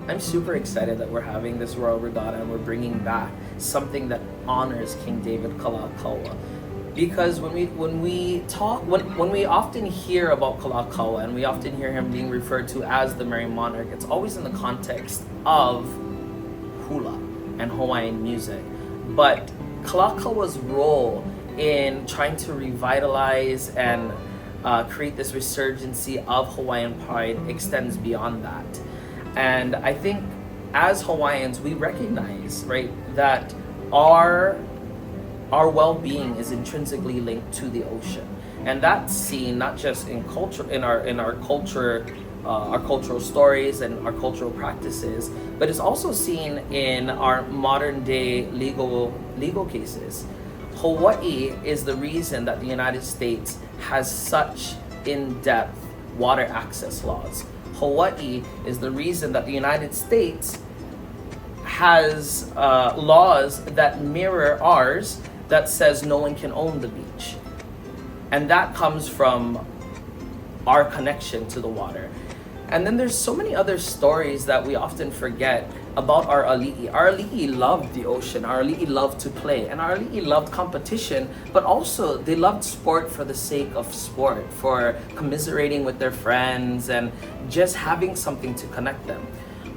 I'm super excited that we're having this Royal Regatta and we're bringing back something that honors King David Kalākaua. Because when we often hear about Kalākaua and we often hear him being referred to as the Merrie Monarch, it's always in the context of hula and Hawaiian music. But Kalākaua's role in trying to revitalize and create this resurgency of Hawaiian pride extends beyond that. And I think as Hawaiians, we recognize, right, that our well-being is intrinsically linked to the ocean, and that's seen not just in culture, in our culture, our cultural stories and our cultural practices, but it's also seen in our modern day legal cases. Hawaii is the reason that the United States has such in-depth water access laws. Hawaii is the reason that the United States has laws that mirror ours that says no one can own the beach. And that comes from our connection to the water. And then there's so many other stories that we often forget about our ali'i. Our ali'i loved the ocean, our ali'i loved to play, and our ali'i loved competition, but also they loved sport for the sake of sport, for commiserating with their friends and just having something to connect them.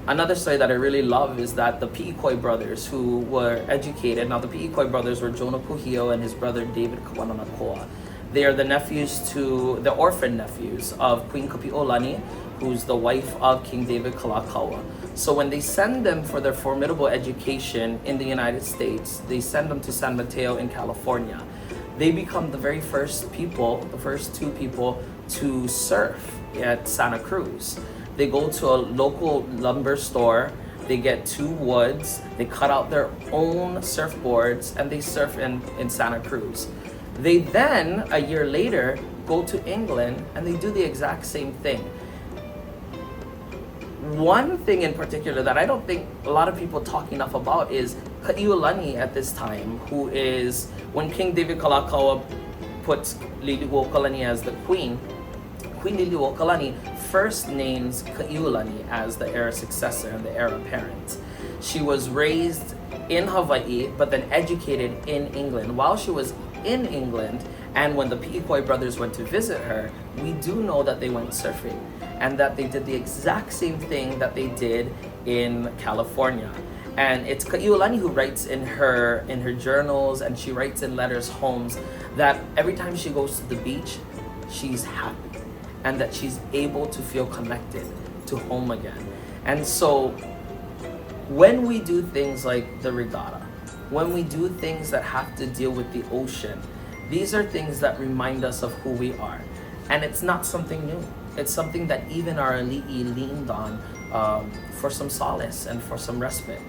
Another story that I really love is that the Pi'ikoi brothers who were educated, now the Pi'ikoi brothers were Jonah Kuhio and his brother David Kalākaua. They are the orphan nephews of Queen Kapi'olani, who's the wife of King David Kalākaua. So when they send them for their formidable education in the United States, they send them to San Mateo in California. They become the very first people, the first two people to surf at Santa Cruz. They go to a local lumber store, they get two woods, they cut out their own surfboards, and they surf in Santa Cruz. They then, a year later, go to England and they do the exact same thing. One thing in particular that I don't think a lot of people talk enough about is Ka'iulani at this time, who is, when King David Kalākaua puts Liliuokalani as the queen, Queen Liliuokalani first names Ka'iulani as the heir successor and the heir apparent. She was raised in Hawaii, but then educated in England. While she was in England, and when the Pi'ikoi brothers went to visit her, we do know that they went surfing and that they did the exact same thing that they did in California. And it's Ka'iulani who writes in her journals, and she writes in letters homes, that every time she goes to the beach, she's happy and that she's able to feel connected to home again. And so when we do things like the regatta, when we do things that have to deal with the ocean, these are things that remind us of who we are. And it's not something new. It's something that even our ali'i leaned on for some solace and for some respite.